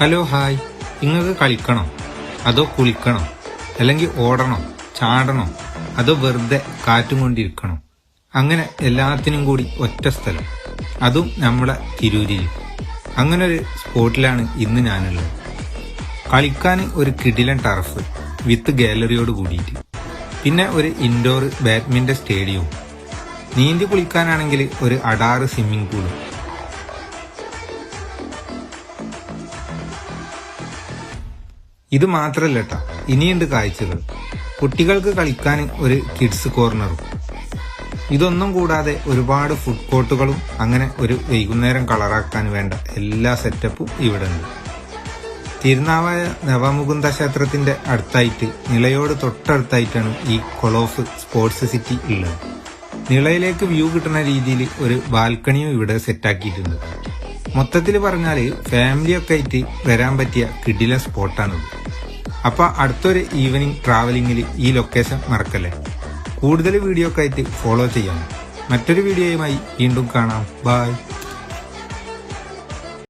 Hello hi, നിങ്ങൾക്ക് കളിക്കണോ അതോ കുളിക്കണോ അല്ലെങ്കിൽ ഓടണോ ചാടണോ അതോ വെറുതെ കാറ്റും കൊണ്ടിരിക്കണോ? അങ്ങനെ എല്ലാത്തിനും കൂടി ഒറ്റ സ്ഥലം, അതും നമ്മളെ തിരൂരിൽ. അങ്ങനെ ഒരു സ്പോട്ടിലാണ് ഇന്ന് ഞാനുള്ളത്. കളിക്കാൻ ഒരു കിടിലൻ ടർഫ് വിത്ത് ഗാലറിയോട് കൂടിയിട്ട്, പിന്നെ ഒരു ഇൻഡോർ ബാഡ്മിന്റൺ സ്റ്റേഡിയവും, നീന്തി കുളിക്കാനാണെങ്കിൽ ഒരു അടാറ് സ്വിമ്മിംഗ് പൂളും. ഇത് മാത്രല്ല കേട്ടോ, ഇനിയുണ്ട് കാഴ്ചകൾ. കുട്ടികൾക്ക് കളിക്കാൻ ഒരു കിഡ്സ് കോർണറും. ഇതൊന്നും കൂടാതെ ഒരുപാട് ഫുഡ് കോർട്ടുകളും, അങ്ങനെ ഒരു വൈകുന്നേരം കളറാക്കാൻ വേണ്ട എല്ലാ സെറ്റപ്പും ഇവിടെ ഉണ്ട്. തിരുനാവായ നവമുകുന്ദ ക്ഷേത്രത്തിന്റെ അടുത്തായിട്ട്, നിളയോട് തൊട്ടടുത്തായിട്ടാണ് ഈ കൊളോഫ് സ്പോർട്സ് സിറ്റി ഉള്ളത്. നിളയിലേക്ക് വ്യൂ കിട്ടുന്ന രീതിയിൽ ഒരു ബാൽക്കണിയും ഇവിടെ സെറ്റാക്കിയിട്ടുണ്ട്. മൊത്തത്തിൽ പറഞ്ഞാല് ഫാമിലിയൊക്കെ ആയിട്ട് വരാൻ പറ്റിയ കിടിലൻ സ്പോട്ടാണിത്. അപ്പൊ അടുത്തൊരു ഈവനിങ് ട്രാവലിംഗിൽ ഈ ലൊക്കേഷൻ മറക്കല്ലേ. കൂടുതൽ വീഡിയോ ഒക്കെ ആയിട്ട് ഫോളോ ചെയ്യാം. മറ്റൊരു വീഡിയോയുമായി വീണ്ടും കാണാം. ബൈ.